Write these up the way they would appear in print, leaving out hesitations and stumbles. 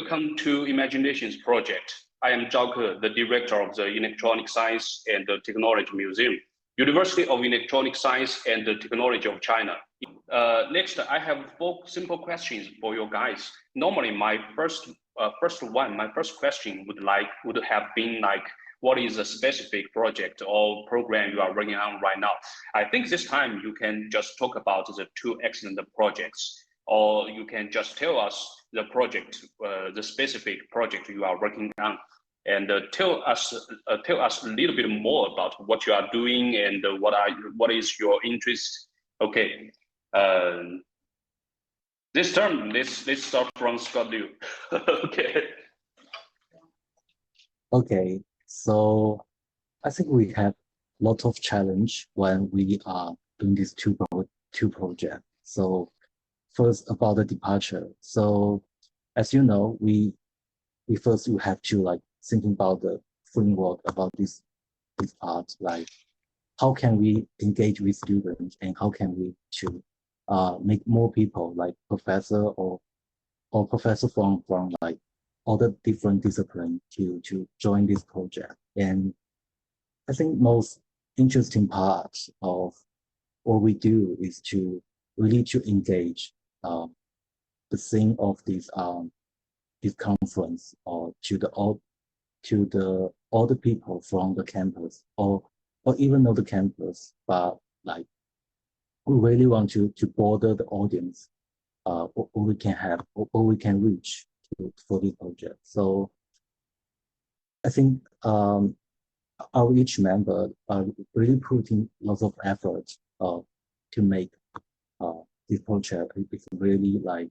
welcome to Imaginations Project. I am Zhao Ke, the director of the Electronic Science and Technology Museum, University of Electronic Science and Technology of China. Next, I have 4 simple questions for you guys. Normally, my first question would have been like, what is a specific project or program you are working on right now? I think this time you can just talk about the 2 excellent projects, or you can just tell us the project, the specific project you are working on, and tell us a little bit more about what you are doing and what is your interest. Okay, this term, let's start from Scott Liu. Okay. Okay, so I think we have lots of challenge when we are doing these two projects. So first, about the departure. So as you know, we first have to like thinking about the framework about this part, like how can we engage with students and how can we to make more people like professor or professor from like all the different disciplines to join this project. And I think most interesting part of what we do is to really to engage the thing of this conference, or to all the people from the campus, or even not the campus, but like we really want to border the audience, what we can have, what we can reach for this project. So I think each member are really putting lots of effort to make this project is really like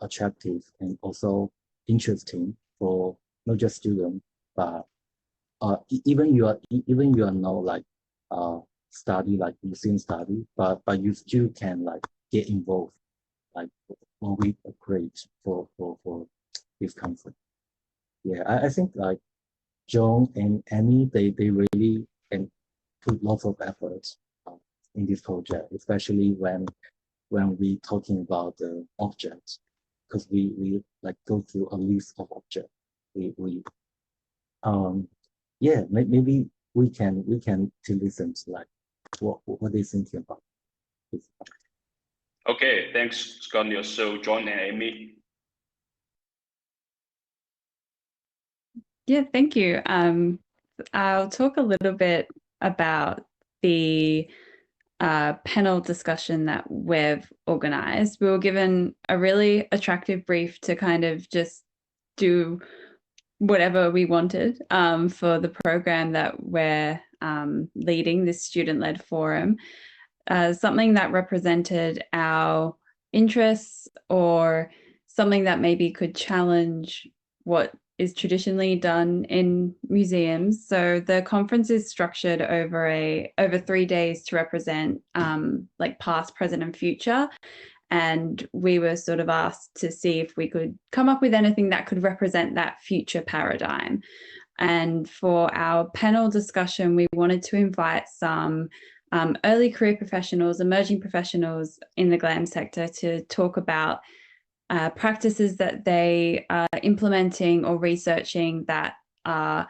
attractive and also interesting for not just students, but even you are not like study like museum study, but you still can like get involved, like when we create for this conference. Yeah, I think like John and Annie, they really can put lots of effort in this project, especially when we talking about the objects, because we like go through a list of objects. Yeah, maybe we can to listen to like what they thinking about this. Okay, thanks, Scott. So John and Amy. Yeah, thank you. I'll talk a little bit about the panel discussion that we've organized. We were given a really attractive brief to kind of just do whatever we wanted for the program that we're leading, this student-led forum. Something that represented our interests, or something that maybe could challenge what is traditionally done in museums. So the conference is structured over 3 days to represent like past, present, and future. And we were sort of asked to see if we could come up with anything that could represent that future paradigm. And for our panel discussion, we wanted to invite some early career professionals, emerging professionals in the GLAM sector to talk about practices that they are implementing or researching that are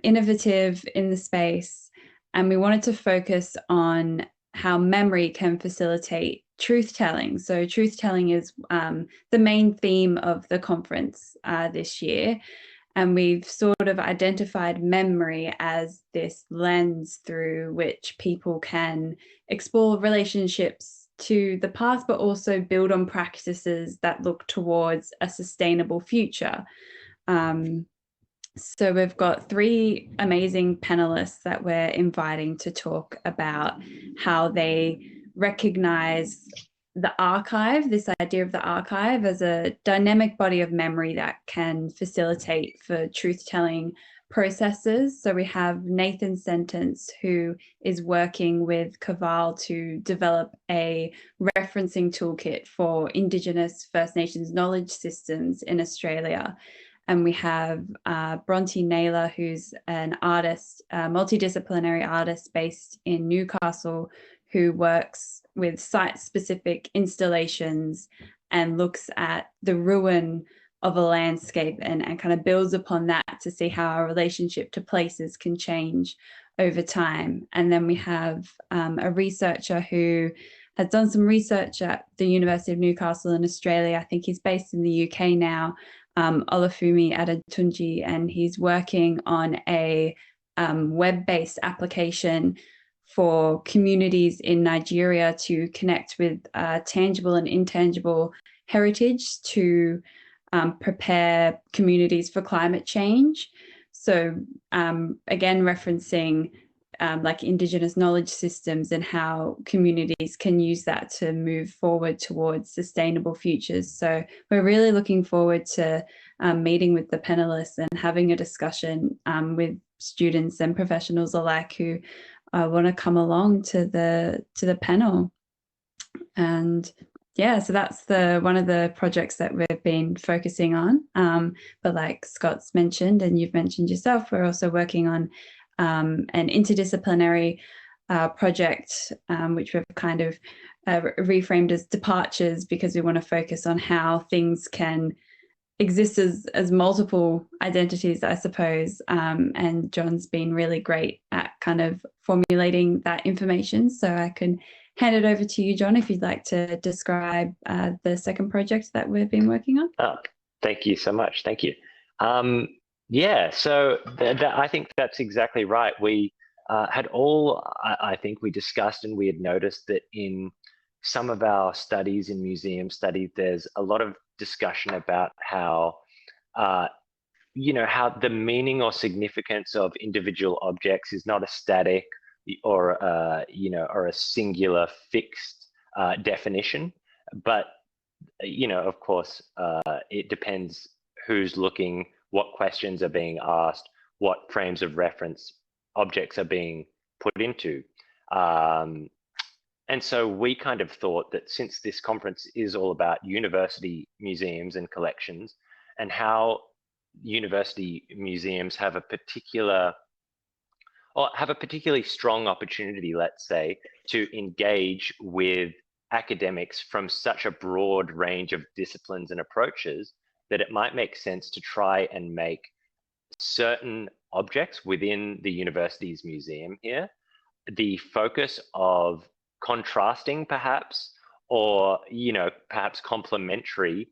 innovative in the space. And we wanted to focus on how memory can facilitate truth-telling. So truth-telling is the main theme of the conference this year. And we've sort of identified memory as this lens through which people can explore relationships to the past, but also build on practices that look towards a sustainable future. So we've got 3 amazing panelists that we're inviting to talk about how they recognize the archive, this idea of the archive as a dynamic body of memory that can facilitate for truth-telling processes. So we have Nathan Sentence, who is working with Kaval to develop a referencing toolkit for Indigenous First Nations knowledge systems in Australia. And we have Bronte Naylor, who's an artist, a multidisciplinary artist based in Newcastle, who works with site-specific installations and looks at the ruin of a landscape and kind of builds upon that to see how our relationship to places can change over time. And then we have a researcher who has done some research at the University of Newcastle in Australia. I think he's based in the UK now, Olufumi Adetunji, and he's working on a web-based application for communities in Nigeria to connect with tangible and intangible heritage to prepare communities for climate change. So again, referencing like Indigenous knowledge systems and how communities can use that to move forward towards sustainable futures. So we're really looking forward to meeting with the panelists and having a discussion with students and professionals alike who want to come along to the panel. And yeah, so that's one of the projects that we've been focusing on. But like Scott's mentioned, and you've mentioned yourself, we're also working on an interdisciplinary project, which we've kind of reframed as departures, because we want to focus on how things can exist as multiple identities, I suppose. And John's been really great at kind of formulating that information. So I can hand it over to you, John, if you'd like to describe the second project that we've been working on. Oh, thank you so much. Thank you. Yeah, so I think that's exactly right. We had I think we discussed and we had noticed that in some of our studies, in museum studies, there's a lot of discussion about how, how the meaning or significance of individual objects is not a static or or a singular fixed definition, but of course, it depends who's looking, what questions are being asked, what frames of reference objects are being put into. And so we kind of thought that since this conference is all about university museums and collections, and how university museums have a particularly strong opportunity, let's say, to engage with academics from such a broad range of disciplines and approaches, that it might make sense to try and make certain objects within the university's museum here the focus of contrasting, perhaps, or perhaps complementary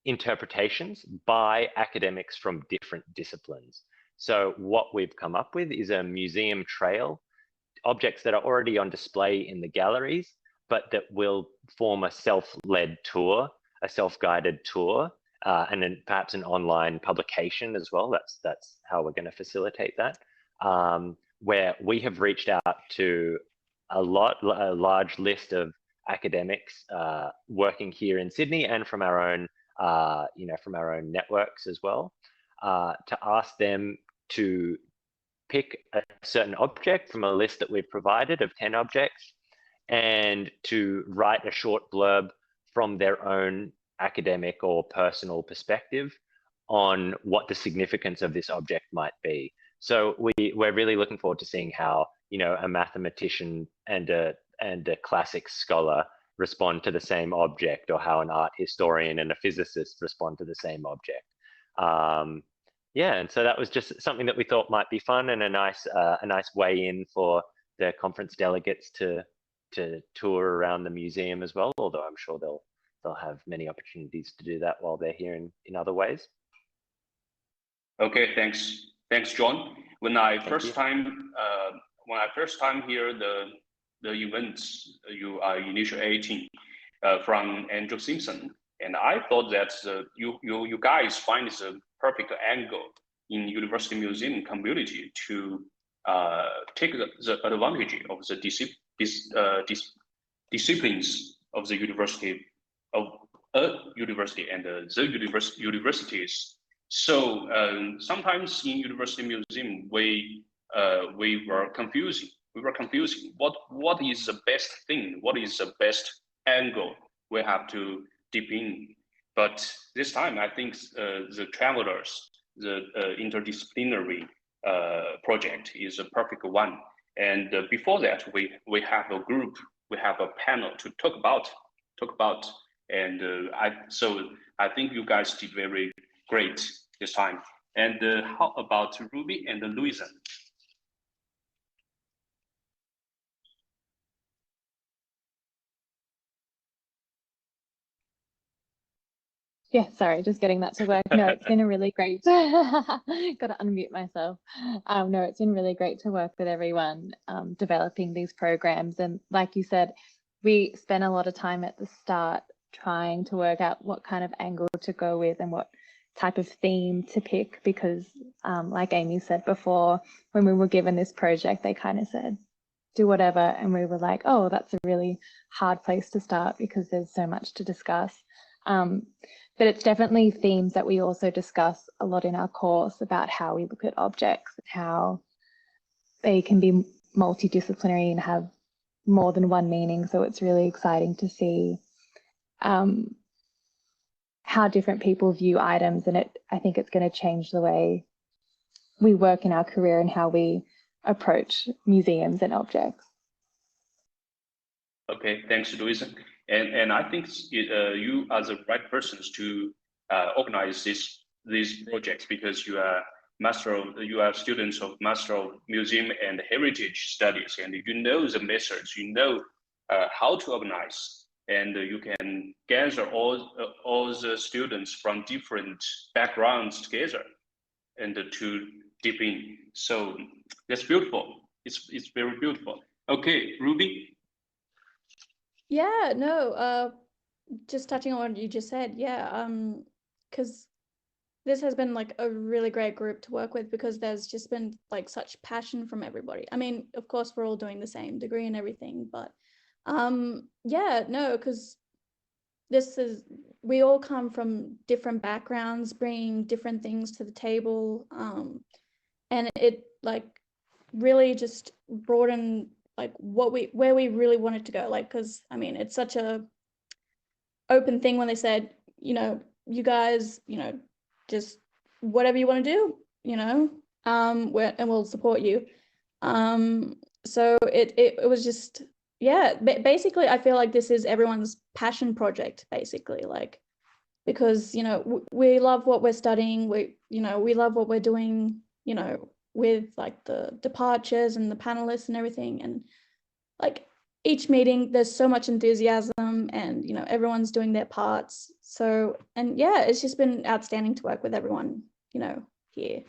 interpretations by academics from different disciplines. So what we've come up with is a museum trail, objects that are already on display in the galleries, but that will form a self-led tour, a self-guided tour, and then perhaps an online publication as well. That's how we're going to facilitate that, where we have reached out to a large list of academics working here in Sydney and from our own, from our own networks as well, to ask them to pick a certain object from a list that we've provided of 10 objects, and to write a short blurb from their own academic or personal perspective on what the significance of this object might be. So we're really looking forward to seeing how a mathematician and a classics scholar respond to the same object, or how an art historian and a physicist respond to the same object. Yeah, and so that was just something that we thought might be fun, and a nice way in for the conference delegates to tour around the museum as well. Although I'm sure they'll have many opportunities to do that while they're here in other ways. Okay, thanks, John. When I first time hear the events you are initiating from Andrew Simpson, and I thought that you guys find this a perfect angle in university museum community to take the advantage of the disciplines of the university, of a university and the universities. So sometimes in university museum we were confusing. What is the best thing? What is the best angle we have to deep in? But this time, I think the travelers, the interdisciplinary project is a perfect one. And before that, we have a group, we have a panel to talk about, And I think you guys did very great this time. And how about Ruby and Louisa? Yeah, sorry, just getting that to work. No, it's been a really great, got to unmute myself. No, it's been really great to work with everyone developing these programs. And like you said, we spent a lot of time at the start trying to work out what kind of angle to go with and what type of theme to pick, because like Amy said before, when we were given this project, they kind of said, do whatever. And we were like, oh, that's a really hard place to start because there's so much to discuss. But it's definitely themes that we also discuss a lot in our course about how we look at objects and how they can be multidisciplinary and have more than one meaning. So it's really exciting to see how different people view items, and I think it's going to change the way we work in our career and how we approach museums and objects. Okay, thanks, Louisa. And I think you are the right persons to organize these projects, because you are students of Master of Museum and Heritage Studies, and you know the methods, you know how to organize, and you can gather all the students from different backgrounds together and to dip in. So that's beautiful. It's very beautiful. Okay, Ruby. Yeah, no, just touching on what you just said, yeah, because this has been like a really great group to work with, because there's just been like such passion from everybody. I mean, of course, we're all doing the same degree and everything, but yeah, no, because we all come from different backgrounds, bringing different things to the table, and it like really just broadened like where we really wanted to go, like, because I mean, it's such a open thing when they said, you know, you guys, you know, just whatever you want to do, you know, and we'll support you. So it was just, yeah, basically I feel like this is everyone's passion project, basically, like, because, you know, we love what we're studying, we love what we're doing, you know, with like the departures and the panelists and everything, and like each meeting there's so much enthusiasm, and you know, everyone's doing their parts. So, and yeah, it's just been outstanding to work with everyone, you know, here.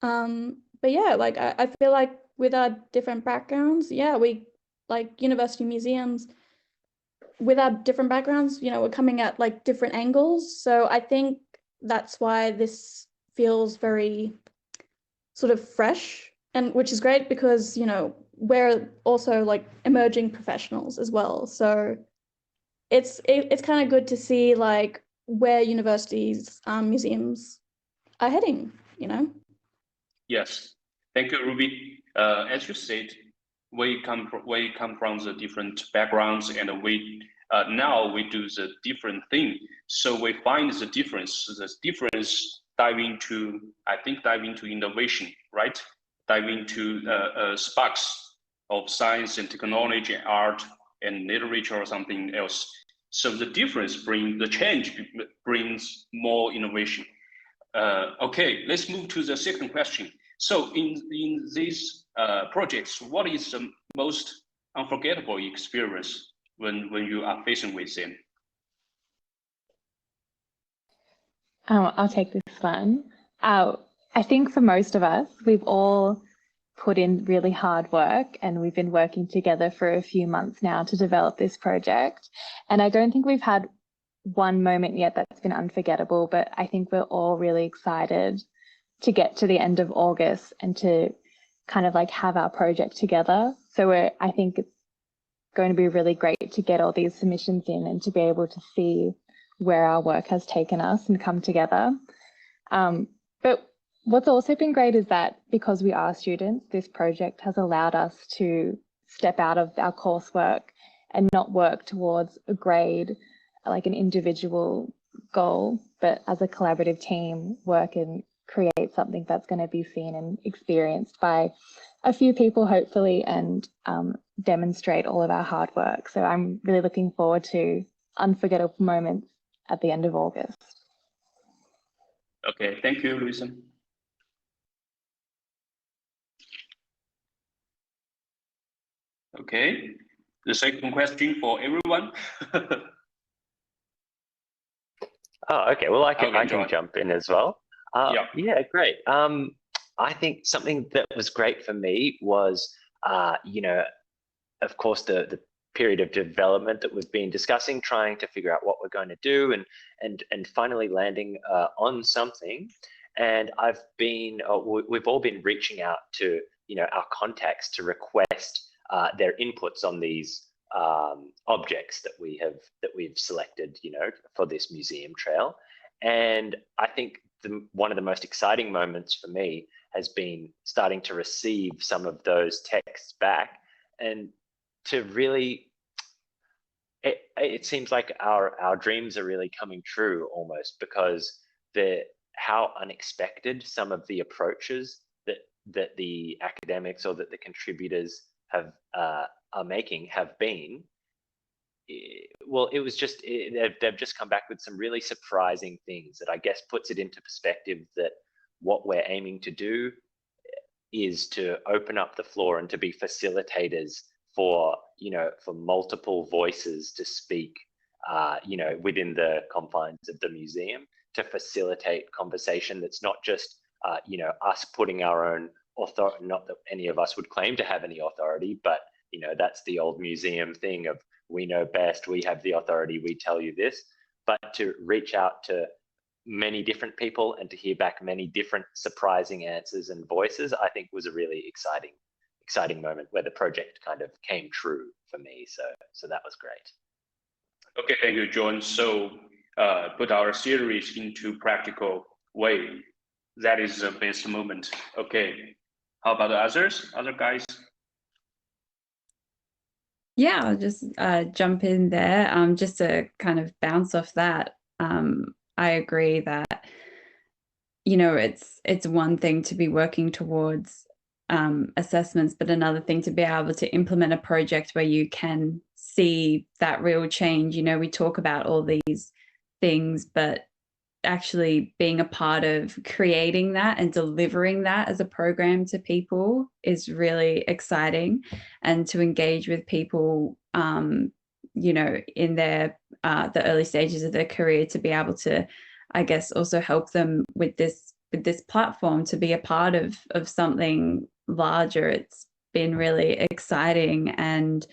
But yeah, like I feel like with our different backgrounds, yeah, we like university museums, with our different backgrounds, you know, we're coming at like different angles. So I think that's why this feels very sort of fresh, and which is great because, you know, we're also like emerging professionals as well. So it's kind of good to see like where universities, museums are heading, you know? Yes, thank you, Ruby. As you said, we come from the different backgrounds, and we now we do the different thing. So we find the difference. The difference dive into innovation, right? Dive into sparks of science and technology, art and literature, or something else. So the difference brings more innovation. Okay, let's move to the second question. So in these projects, what is the most unforgettable experience when you are facing with them? I'll take this one. I think for most of us, we've all put in really hard work, and we've been working together for a few months now to develop this project. And I don't think we've had one moment yet that's been unforgettable, but I think we're all really excited to get to the end of August and to kind of like have our project together. So I think it's going to be really great to get all these submissions in and to be able to see where our work has taken us and come together. But what's also been great is that because we are students, this project has allowed us to step out of our coursework and not work towards a grade, like an individual goal, but as a collaborative team, work and create something that's going to be seen and experienced by a few people, hopefully, and demonstrate all of our hard work. So I'm really looking forward to unforgettable moments at the end of August. Okay, thank you, Louisa. Okay, the second question for everyone. Oh, okay. Well, I can John. jump in as well. Yeah, great. I think something that was great for me was, you know, of course, the period of development that we've been discussing, trying to figure out what we're going to do, and finally landing on something. And we've all been reaching out to, you know, our contacts to request their inputs on these objects that we've selected, you know, for this museum trail. And I think one of the most exciting moments for me has been starting to receive some of those texts back, and to really, it seems like our dreams are really coming true almost, because how unexpected some of the approaches that the academics or that the contributors are making have been. Well, it was just, they've just come back with some really surprising things that I guess puts it into perspective that what we're aiming to do is to open up the floor and to be facilitators for, you know, for multiple voices to speak, you know, within the confines of the museum, to facilitate conversation that's not just, you know, us putting our own authority, not that any of us would claim to have any authority, but, you know, that's the old museum thing of, we know best, we have the authority, we tell you this, but to reach out to many different people and to hear back many different surprising answers and voices, I think was a really exciting moment where the project kind of came true for me. So that was great. Okay, thank you, John. So put our series into practical way. That is the best moment. Okay, how about the others? Other guys? Yeah, I'll just jump in there. Just to kind of bounce off that, I agree that, you know, it's one thing to be working towards assessments, but another thing to be able to implement a project where you can see that real change. You know, we talk about all these things, but actually being a part of creating that and delivering that as a program to people is really exciting. And to engage with people, you know, in their the early stages of their career, to be able to, I guess, also help them with this platform to be a part of something larger. It's been really exciting. And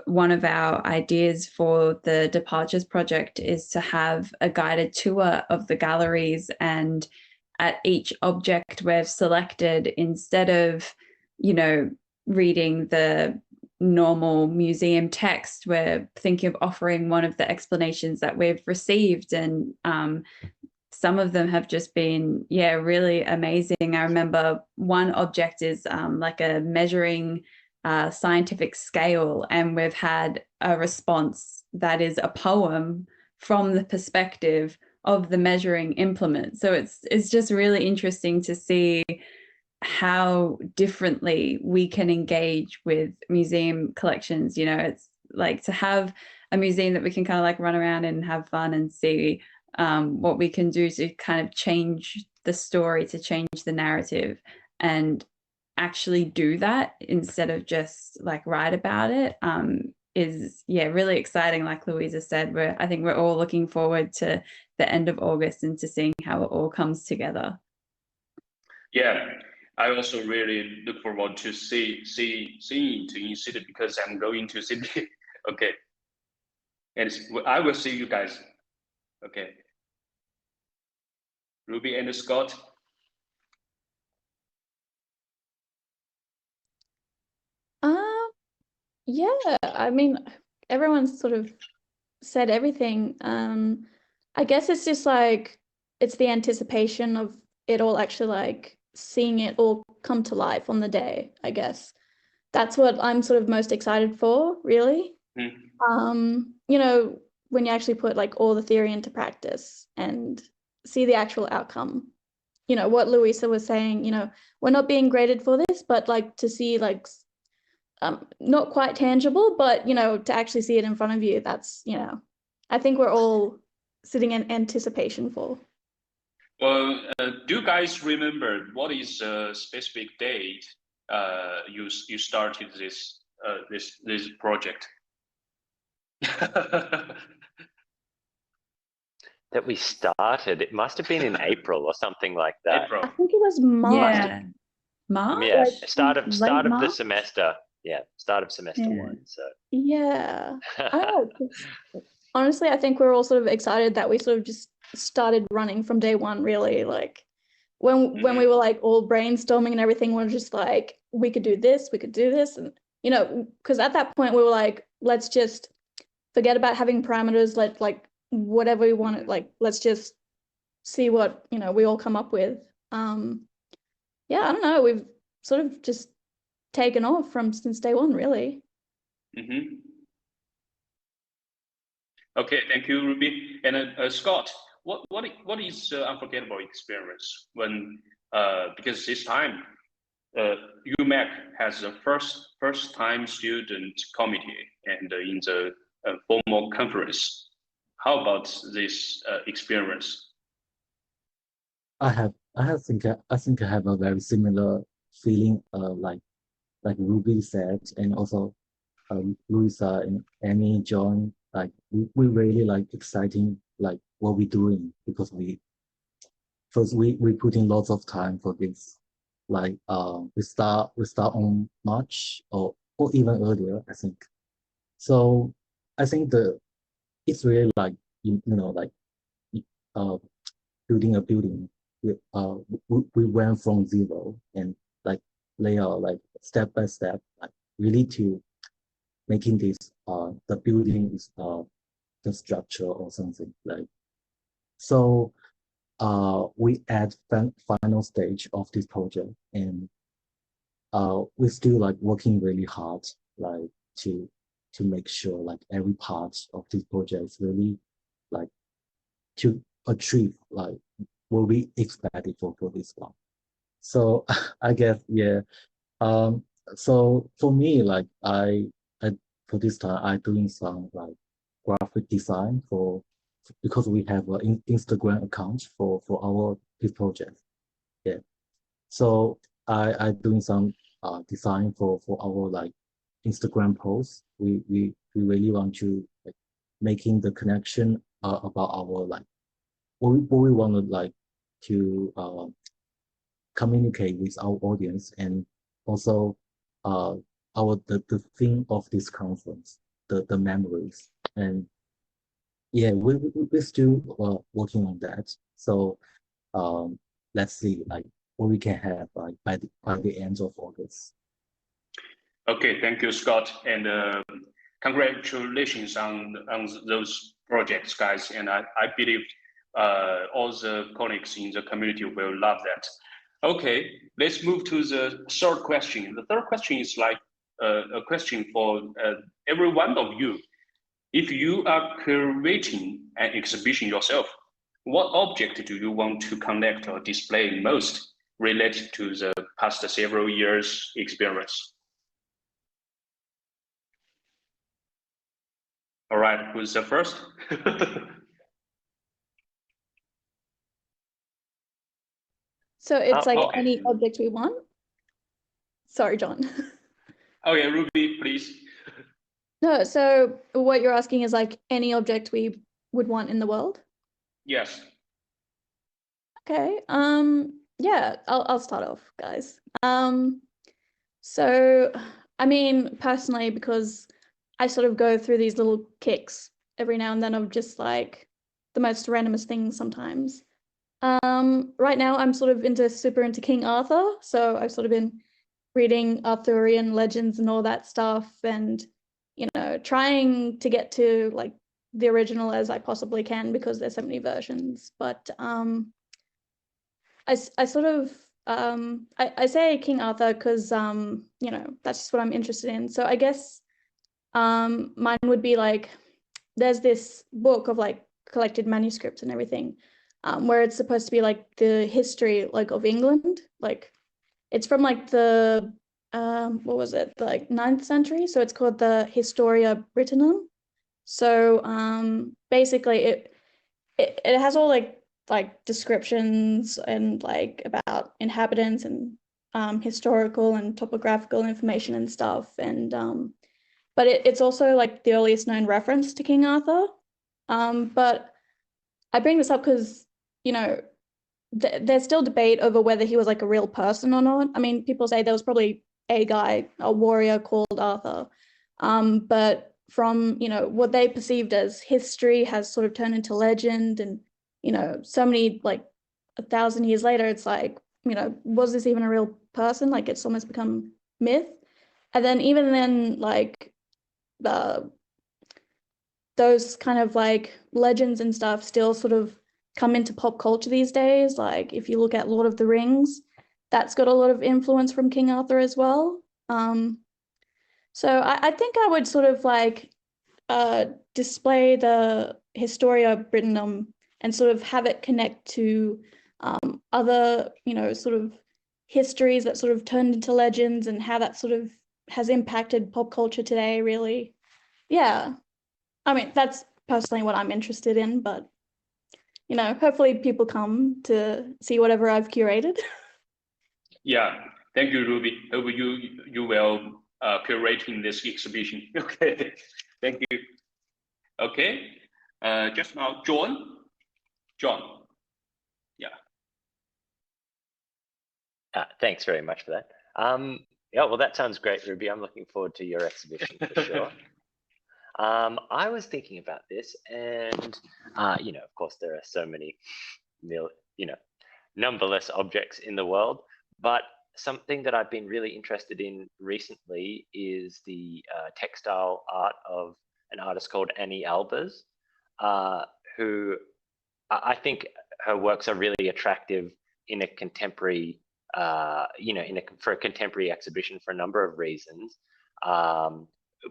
one of our ideas for the Departures project is to have a guided tour of the galleries, and at each object we've selected, instead of, you know, reading the normal museum text, we're thinking of offering one of the explanations that we've received. And some of them have just been, yeah, really amazing. I remember one object is like a measuring scientific scale, and we've had a response that is a poem from the perspective of the measuring implement. So it's just really interesting to see how differently we can engage with museum collections. You know, it's like to have a museum that we can kind of like run around and have fun and see what we can do to kind of change the story, to change the narrative, and actually do that instead of just like write about it, is, yeah, really exciting. Like Louisa said, I think we're all looking forward to the end of August and to seeing how it all comes together. Yeah, I also really look forward to seeing it in Sydney, because I'm going to Sydney. Okay, and I will see you guys. Okay, Ruby and Scott. Yeah, I mean, everyone's sort of said everything. I guess it's just like, it's the anticipation of it all, actually like seeing it all come to life on the day, I guess. That's what I'm sort of most excited for, really. You know, when you actually put like all the theory into practice and see the actual outcome. You know, what Louisa was saying, you know, we're not being graded for this, but like to see like, not quite tangible, but, you know, to actually see it in front of you, that's, you know, I think we're all sitting in anticipation for. Well, do you guys remember what is a specific date you started this this project? That we started, it must have been in April or something like that. April. I think it was March. Yeah. March? Yeah, Like, start of the March? semester. Yeah, start of semester Yeah. 1. So Yeah. I don't know. Honestly, I think we're all sort of excited that we sort of just started running from day one, really. Like when we were like all brainstorming and everything, we're just like, we could do this, and you know, because at that point we were like, let's just forget about having parameters, let like whatever we want, like let's just see what, you know, we all come up with. Yeah, I don't know, we've sort of just taken off from since day one, really. Okay, thank you, Ruby. And Scott, what is unforgettable experience when because this time UMAC has a first time student committee and in the formal conference. How about this experience? I think I have a very similar feeling, like Ruby said, and also Louisa and Annie, John, like we really like exciting like what we're doing because we put in lots of time for this. Like we start on March or even earlier, I think. So I think it's really like you know like uh building a building. We went from zero and like lay out like step by step, like really to making this the building is the structure or something like. So we at final stage of this project, and we're still like working really hard like to make sure like every part of this project is really like to achieve like what we expected for this one. So I guess yeah. So for me, like I for this time I doing some like graphic design because we have an Instagram account for our this project. Yeah. So I doing some design for our like Instagram posts. We really want to like making the connection about our like what we want to like to communicate with our audience, and also the theme of this conference, the memories. And yeah, we're still working on that. So let's see like what we can have like by the end of August. Okay, thank you, Scott, and congratulations on those projects, guys. And I believe all the colleagues in the community will love that. Okay, let's move to the third question. The third question is like a question for every one of you. If you are curating an exhibition yourself, what object do you want to connect or display most related to the past several years' experience? All right, who's the first? So it's like okay. any object we want. Sorry, John. Okay, Ruby, please. No, so what you're asking is like any object we would want in the world? Yes. Okay. Yeah, I'll start off, guys. So I mean, personally, because I sort of go through these little kicks every now and then of just like the most randomest things sometimes. Right now I'm sort of super into King Arthur, so I've sort of been reading Arthurian legends and all that stuff, and you know, trying to get to like the original as I possibly can because there's so many versions. But I sort of I say King Arthur because you know, that's just what I'm interested in. So I guess mine would be like, there's this book of like collected manuscripts and everything, where it's supposed to be like the history like of England, like it's from like the what was it, like 9th century, so it's called the Historia Brittonum. So basically it has all like descriptions and like about inhabitants and historical and topographical information and stuff. And but it's also like the earliest known reference to King Arthur. But I bring this up because, you know, there's still debate over whether he was like a real person or not. I mean, people say there was probably a guy, a warrior called Arthur. But from, you know, what they perceived as history has sort of turned into legend. And, you know, so many, like 1,000 years later, it's like, you know, was this even a real person? Like it's almost become myth. And then even then, like those kind of like legends and stuff still sort of come into pop culture these days. Like if you look at Lord of the Rings, that's got a lot of influence from King Arthur as well. So I think I would sort of like display the Historia Brittonum and sort of have it connect to other, you know, sort of histories that sort of turned into legends and how that sort of has impacted pop culture today, really. Yeah. I mean, that's personally what I'm interested in, but, you know, hopefully people come to see whatever I've curated. Yeah, thank you, Ruby. Hope you will curating this exhibition. Okay, thank you. Okay, just now, John. Yeah. Thanks very much for that. Yeah, well, that sounds great, Ruby. I'm looking forward to your exhibition for sure. I was thinking about this, and you know, of course, there are so many, numberless objects in the world, but something that I've been really interested in recently is the textile art of an artist called Annie Albers, who I think her works are really attractive in a contemporary, for a contemporary exhibition for a number of reasons.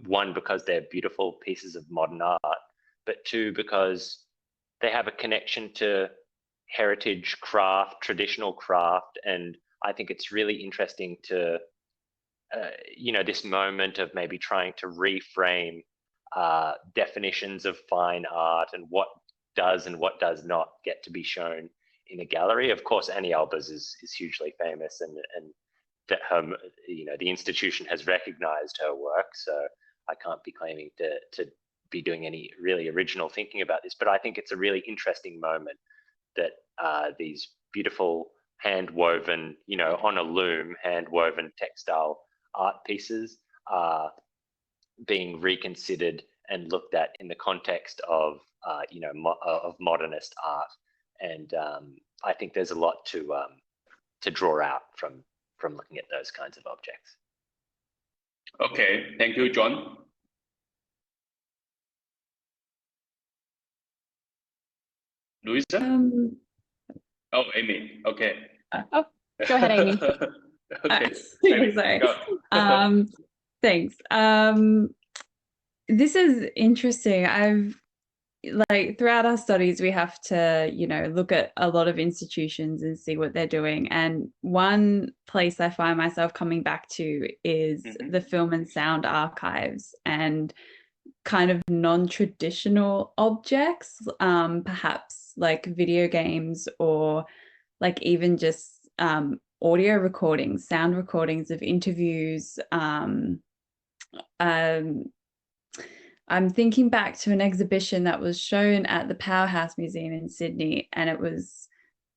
One, because they're beautiful pieces of modern art, but two, because they have a connection to heritage craft, traditional craft, and I think it's really interesting to, this moment of maybe trying to reframe definitions of fine art and what does and what does not get to be shown in a gallery. Of course, Annie Albers is hugely famous, and that her, the institution has recognized her work. So I can't be claiming to be doing any really original thinking about this, but I think it's a really interesting moment that these beautiful hand-woven, on a loom, hand-woven textile art pieces are being reconsidered and looked at in the context of, of modernist art. And I think there's a lot to draw out from looking at those kinds of objects. Okay, thank you, John. Louisa? Oh, Amy. Okay. Oh, go ahead, Amy. Okay. Sorry. Thanks. This is interesting. I've throughout our studies, we have to, look at a lot of institutions and see what they're doing. And one place I find myself coming back to is the Film and Sound Archives, and kind of non-traditional objects, perhaps like video games, or like even just audio recordings, sound recordings of interviews. I'm thinking back to an exhibition that was shown at the Powerhouse Museum in Sydney, and it was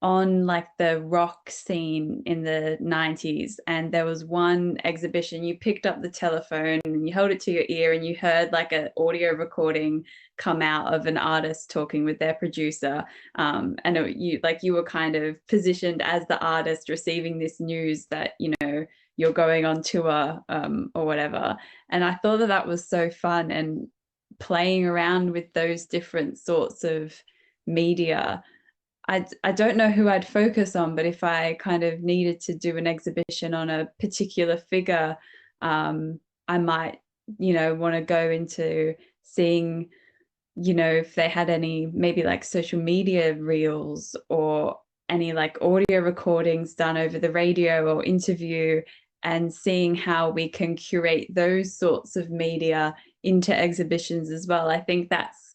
on like the rock scene in the 90s. And there was one exhibition, you picked up the telephone and you held it to your ear and you heard like an audio recording come out of an artist talking with their producer. And you were kind of positioned as the artist receiving this news that, you're going on tour or whatever. And I thought that was so fun, and playing around with those different sorts of media. I don't know who I'd focus on, but if I kind of needed to do an exhibition on a particular figure, I might, want to go into seeing, if they had any maybe like social media reels or any like audio recordings done over the radio or interview, and seeing how we can curate those sorts of media into exhibitions as well. I think that's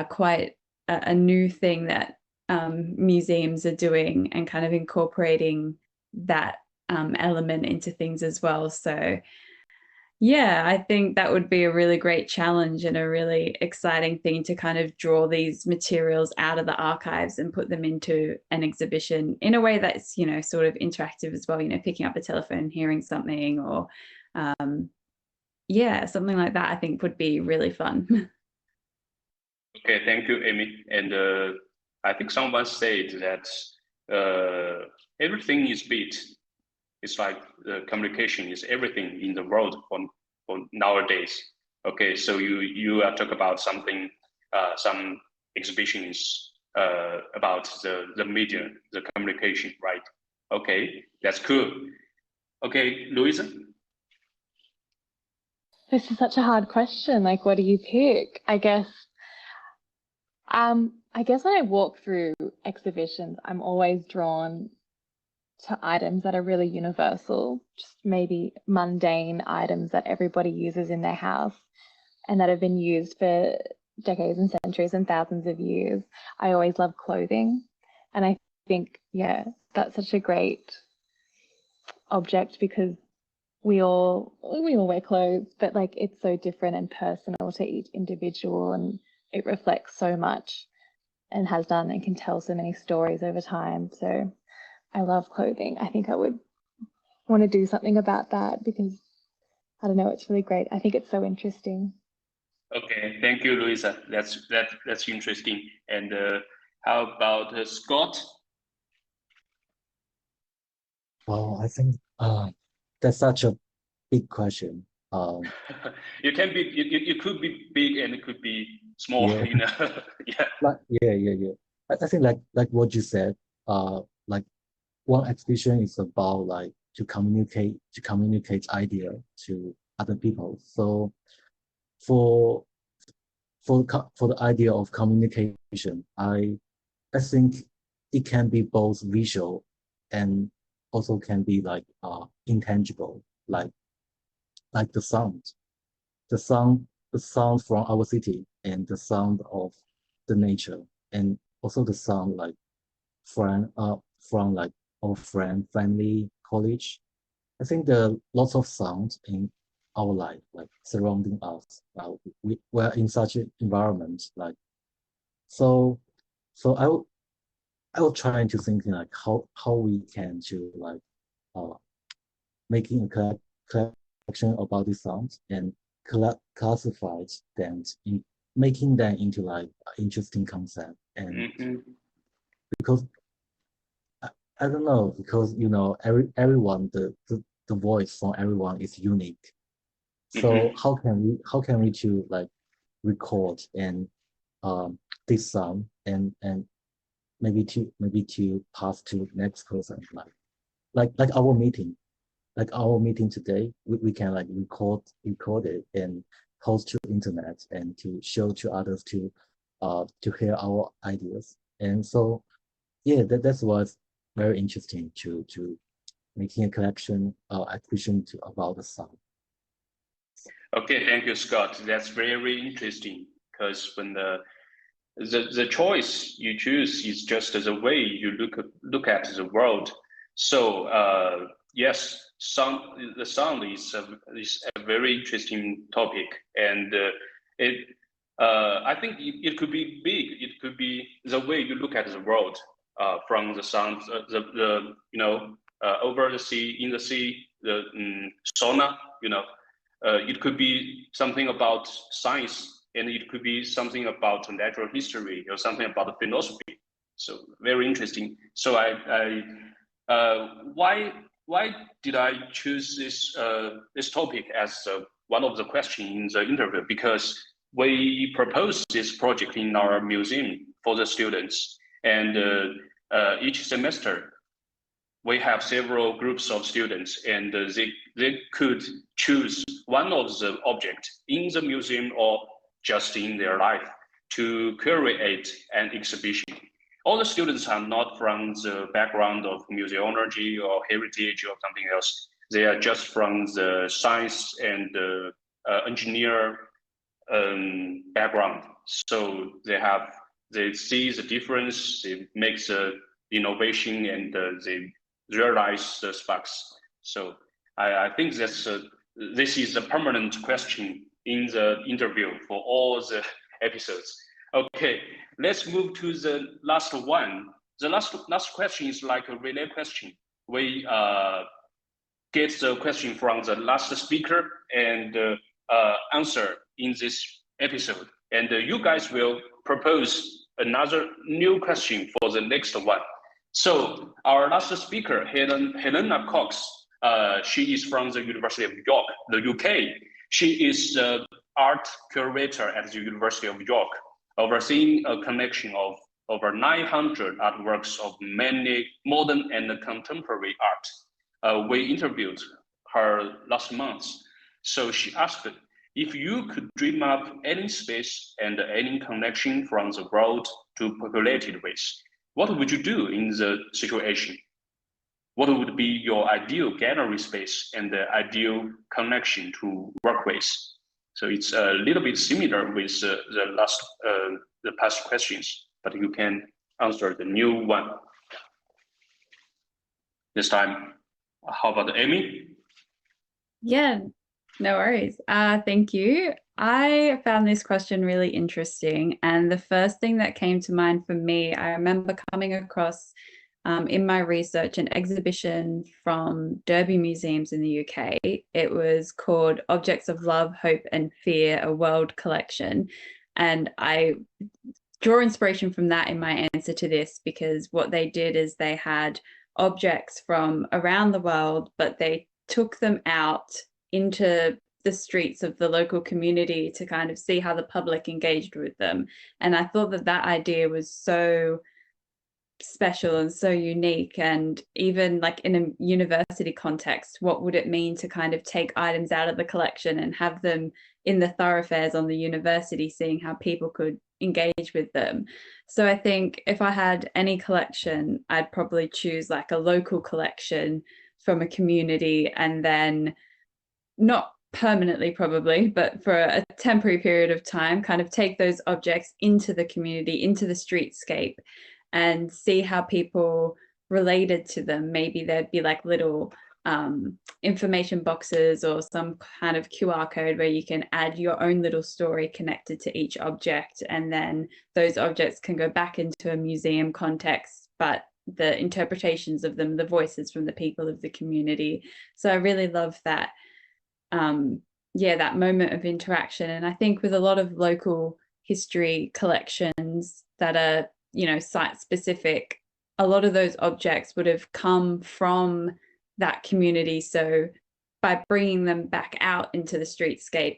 quite a new thing that museums are doing, and kind of incorporating that element into things as well. So yeah, I think that would be a really great challenge and a really exciting thing to kind of draw these materials out of the archives and put them into an exhibition in a way that's, you know, sort of interactive as well, you know, picking up a telephone, hearing something, or yeah, something like that I think would be really fun. Okay, thank you, Amy. And I think someone said that everything is bit. It's like communication is everything in the world for nowadays. Okay, so you talk about something, some exhibitions about the media, the communication, right? Okay, that's cool. Okay, Louisa. This is such a hard question. Like, what do you pick? I guess when I walk through exhibitions, I'm always drawn to items that are really universal, just maybe mundane items that everybody uses in their house and that have been used for decades and centuries and thousands of years. I always love clothing. And I think, yeah, that's such a great object because we all wear clothes, but like it's so different and personal to each individual, and it reflects so much and has done and can tell so many stories over time. So I love clothing. I think I would want to do something about that because I don't know, it's really great. I think it's so interesting. Okay, thank you, Louisa. That's interesting. And how about Scott? Well, I think that's such a big question. You can be, you could be big and it could be small, Yeah. you know. Yeah. Yeah. I think like what you said, like one exhibition is about like to communicate idea to other people. So for the idea of communication, I think it can be both visual and also can be like intangible, like the sound from our city and the sound of the nature, and also the sound like from like our friend, family, college. I think there are lots of sounds in our life, like surrounding us. We're in such an environment, like so. So I will try to think like how we can to like making a collection about these sounds and classify them in making them into like interesting concept. And because I don't know, because you know everyone the voice from everyone is unique. So how can we to like record and this sound and maybe to pass to next person, like our meeting today, we can like record it and post to internet and to show to others to hear our ideas. And so yeah, that's what's very interesting to making a collection exhibition to about the sound. Okay, thank you, Scott. That's very interesting because when the choice you choose is just as a way you look at the world. So yes, the sound is a very interesting topic, and I think it could be big. It could be the way you look at the world from the sound, the you know over the sea, in the sea, the sauna, you know. It could be something about science, and it could be something about natural history or something about the philosophy. So very interesting. So why did I choose this topic as one of the questions in the interview? Because we proposed this project in our museum for the students, and each semester we have several groups of students, and they could choose one of the objects in the museum or just in their life to curate an exhibition. All the students are not from the background of museology or heritage or something else. They are just from the science and engineer background. So they see the difference, they make the innovation, and they realize the sparks. So I think this is a permanent question in the interview for all the episodes. Okay, let's move to the last one. The last question is like a relay question. We get the question from the last speaker and answer in this episode. And you guys will propose another new question for the next one. So our last speaker, Helena Cox, she is from the University of York, the UK. She is the art curator at the University of York, overseeing a collection of over 900 artworks of many modern and contemporary art. We interviewed her last month. So she asked, if you could dream up any space and any connection from the world to populated with, what would you do in the situation? What would be your ideal gallery space and the ideal connection to work with? So it's a little bit similar with the past questions, but you can answer the new one this time. How about Amy? Yeah, no worries. Thank you. I found this question really interesting. And the first thing that came to mind for me, I remember coming across in my research an exhibition from Derby Museums in the UK. It was called Objects of Love, Hope and Fear, a World Collection. And I draw inspiration from that in my answer to this, because what they did is they had objects from around the world, but they took them out into the streets of the local community to kind of see how the public engaged with them. And I thought that that idea was so special and so unique. And even like in a university context, what would it mean to kind of take items out of the collection and have them in the thoroughfares on the university, seeing how people could engage with them? So I think if I had any collection, I'd probably choose like a local collection from a community, and then not permanently probably, but for a temporary period of time, kind of take those objects into the community, into the streetscape, and see how people related to them. Maybe there'd be like little information boxes or some kind of QR code where you can add your own little story connected to each object, and then those objects can go back into a museum context, but the interpretations of them, the voices from the people of the community. So I really love that, that moment of interaction. And I think with a lot of local history collections that are, site specific, a lot of those objects would have come from that community. So by bringing them back out into the streetscape,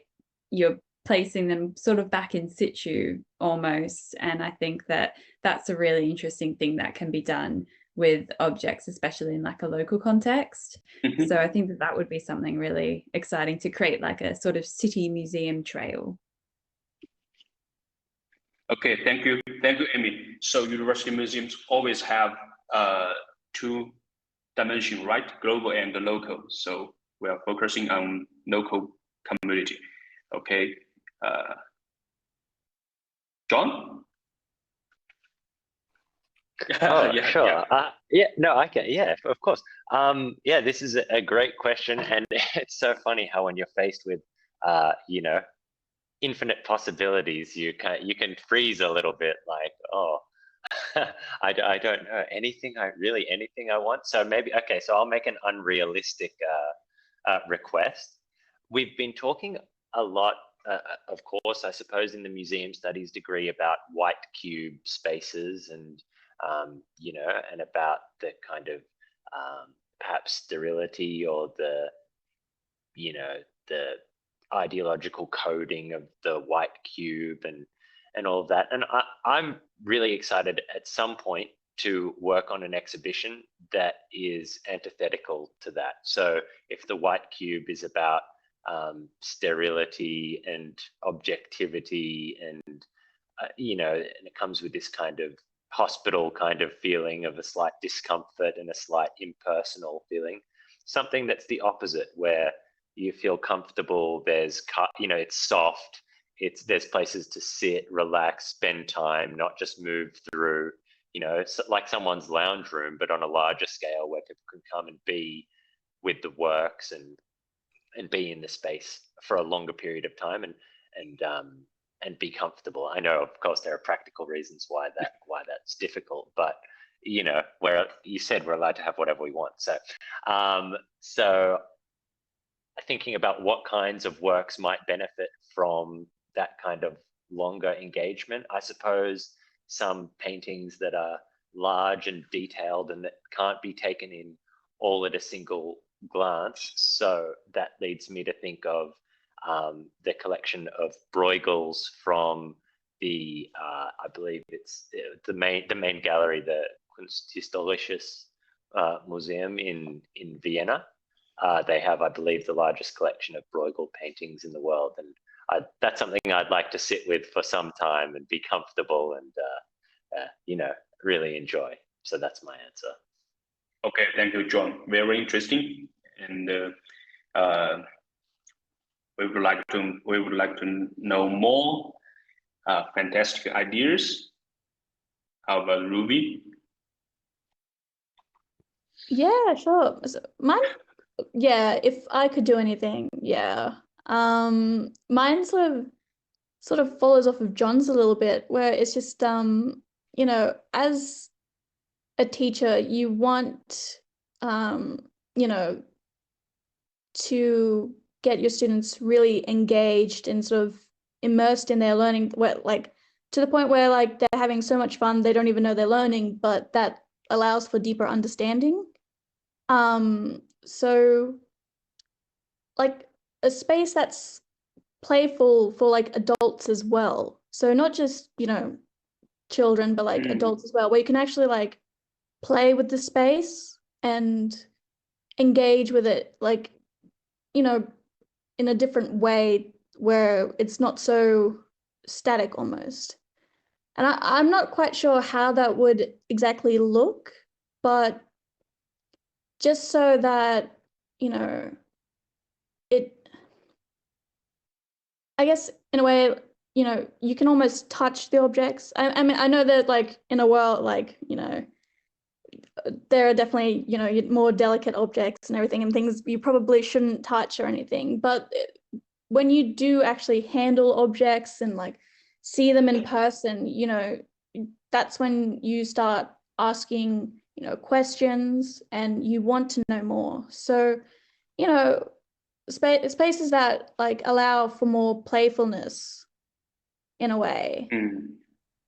you're placing them sort of back in situ almost. And I think that that's a really interesting thing that can be done with objects, especially in like a local context. Mm-hmm. So I think that would be something really exciting to create, like a sort of city museum trail. Okay, thank you, Amy. So university museums always have two dimensions, right? Global and local. So we are focusing on local community. Okay, John? Oh, yeah, sure. No, I can. Yeah, of course. This is a great question, and it's so funny how when you're faced with, infinite possibilities, you can freeze a little bit, like, oh, I don't know anything I want. So maybe, okay, so I'll make an unrealistic request. We've been talking a lot, of course, I suppose, in the museum studies degree about white cube spaces and, and about the kind of perhaps sterility or the ideological coding of the white cube and all of that. And I'm really excited at some point to work on an exhibition that is antithetical to that. So if the white cube is about sterility and objectivity and, and it comes with this kind of hospital kind of feeling of a slight discomfort and a slight impersonal feeling. something that's the opposite, where you feel comfortable, there's, it's soft, there's places to sit, relax, spend time, not just move through, like someone's lounge room, but on a larger scale, where people can come and be with the works and be in the space for a longer period of time and be comfortable. I know, of course, there are practical reasons why that's difficult, but where you said we're allowed to have whatever we want. So thinking about what kinds of works might benefit from that kind of longer engagement, I suppose some paintings that are large and detailed and that can't be taken in all at a single glance. So that leads me to think of the collection of Bruegels from the I believe it's the main gallery, the Kunsthistorisches Museum in Vienna. They have, I believe, the largest collection of Bruegel paintings in the world, and that's something I'd like to sit with for some time and be comfortable and really enjoy. So that's my answer. Okay, thank you, John. Very interesting, and we would like to know more fantastic ideas. How about Ruby? Yeah, sure. So mine, yeah, if I could do anything, yeah. Mine sort of follows off of John's a little bit, where it's just as a teacher, you want to get your students really engaged and sort of immersed in their learning, like to the point where like they're having so much fun they don't even know they're learning, but that allows for deeper understanding. So like a space that's playful for like adults as well. So not just, children, but like adults as well, where you can actually like play with the space and engage with it, like, in a different way where it's not so static almost. And I'm not quite sure how that would exactly look, but just so that, I guess in a way, you can almost touch the objects. I mean, I know that like in a world like, there are definitely, more delicate objects and everything and things you probably shouldn't touch or anything. But when you do actually handle objects and like see them in person, that's when you start asking, questions and you want to know more. So, spaces that like allow for more playfulness in a way,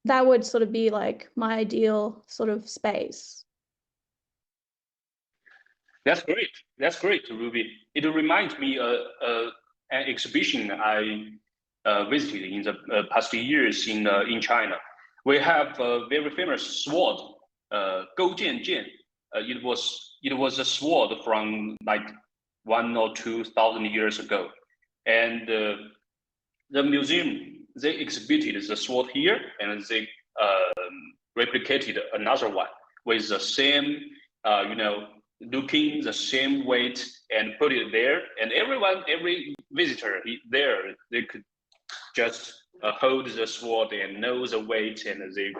that would sort of be like my ideal sort of space. That's great, Ruby. It reminds me an exhibition I visited in the past years in China. We have a very famous sword, 勾践剑. It was a sword from like 1,000 or 2,000 years ago, and the museum, they exhibited the sword here, and they replicated another one with the same looking, the same weight, and put it there, and every visitor there, they could just hold the sword and know the weight, and they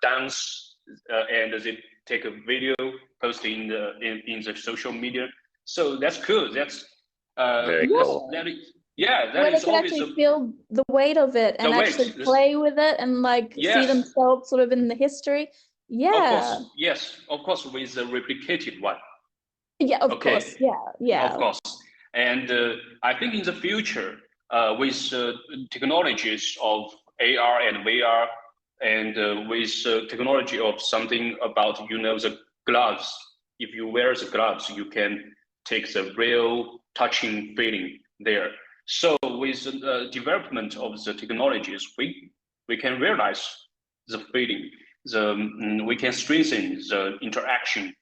dance, and they take a video, post in the social media. So that's cool. That's very cool. That is Where they can always actually feel the weight of it and actually play with it and like see themselves sort of in the history. Yeah. Of course, yes, of course, with the replicated one. Yeah, of course. Yeah. Of course. And I think in the future, with technologies of AR and VR, and with technology of something about, the gloves, if you wear the gloves, you can take the real touching feeling there. So with the development of the technologies, we can realize the feeling. We can strengthen the interaction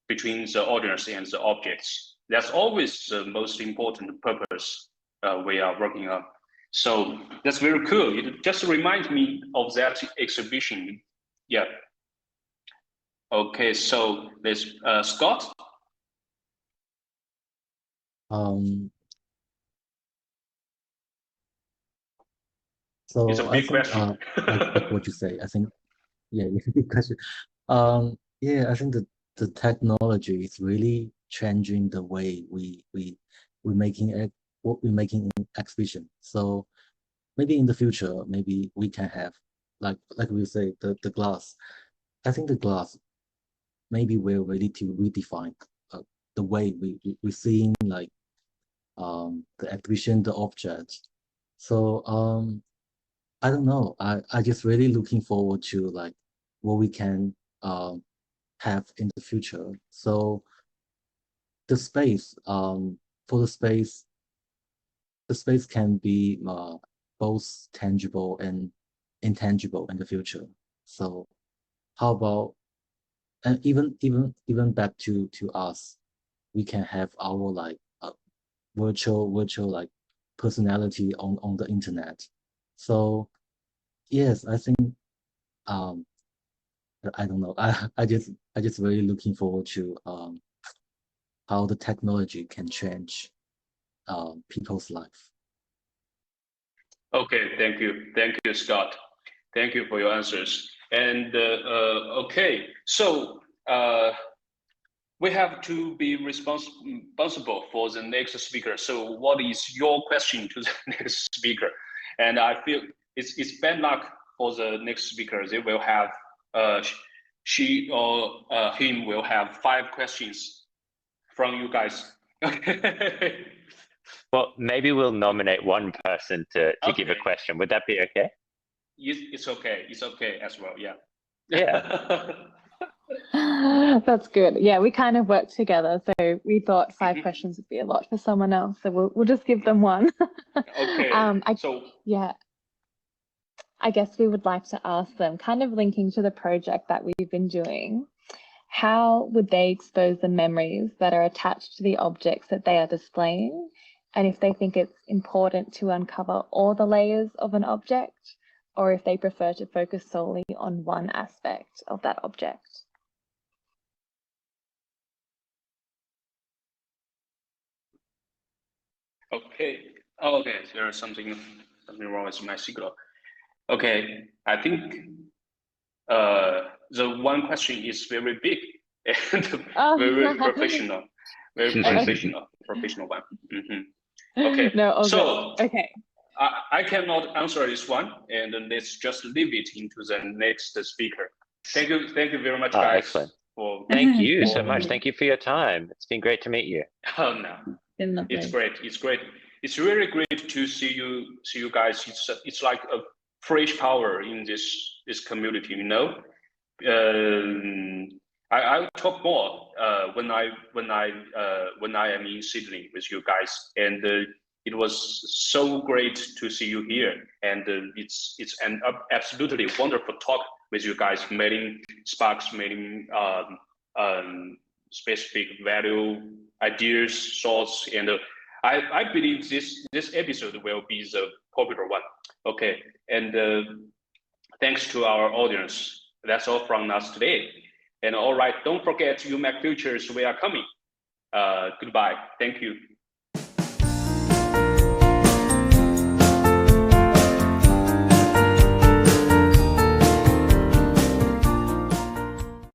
between the audience and the objects. That's always the most important purpose we are working on. So that's very cool. It just reminds me of that exhibition. Yeah. Okay, so there's Scott. So It's a I big think question. like what you say, I think yeah, it's a big question. Yeah, I think the technology is really changing the way we're making what we're making in exhibition. So maybe in the future, maybe we can have like we say the glass. I think the glass maybe we're ready to redefine the way we're seeing like the exhibition, the object. So I don't know. I just really looking forward to like what we can have in the future. So the space for the space can be both tangible and intangible in the future. So how about and even back to us, we can have our like virtual like personality on the internet. So yes, I think um I don't know. I just really looking forward to how the technology can change people's life. Okay, thank you, Scott. Thank you for your answers. And okay, so we have to be responsible for the next speaker. So what is your question to the next speaker? And I feel it's bad luck for the next speaker. They will have she or him will have 5 questions from you guys. Okay. Well, maybe we'll nominate one person to give a Okay. question. Would that be okay? It's okay. It's okay as well. Yeah. Yeah. That's good. Yeah, we kind of worked together, so we thought 5 Mhm. questions would be a lot for someone else, so we'll just give them one. Okay. Yeah, I guess we would like to ask them, kind of linking to the project that we've been doing, how would they expose the memories that are attached to the objects that they are displaying? And if they think it's important to uncover all the layers of an object, or if they prefer to focus solely on one aspect of that object. Okay. Oh, okay. There is something wrong with my signal. Okay. I think the one question is very big and very professional. Very professional one. Okay. No, all So good. Okay. I cannot answer this one, and let's just leave it into the next speaker. Thank you very much, guys. Excellent. For Thank you so for- much. Thank you for your time. It's been great to meet you. Oh no. Been lovely. It's great. It's great. It's really great to see you guys. It's like a fresh power in this community. You know, I'll talk more when I am in Sydney with you guys, and it was so great to see you here, and it's an absolutely wonderful talk with you guys, meeting sparks, meeting specific value, ideas, thoughts, and I believe this episode will be the popular one. Okay, and thanks to our audience. That's all from us today. And all right, don't forget UMAC Futures, we are coming. Goodbye. Thank you.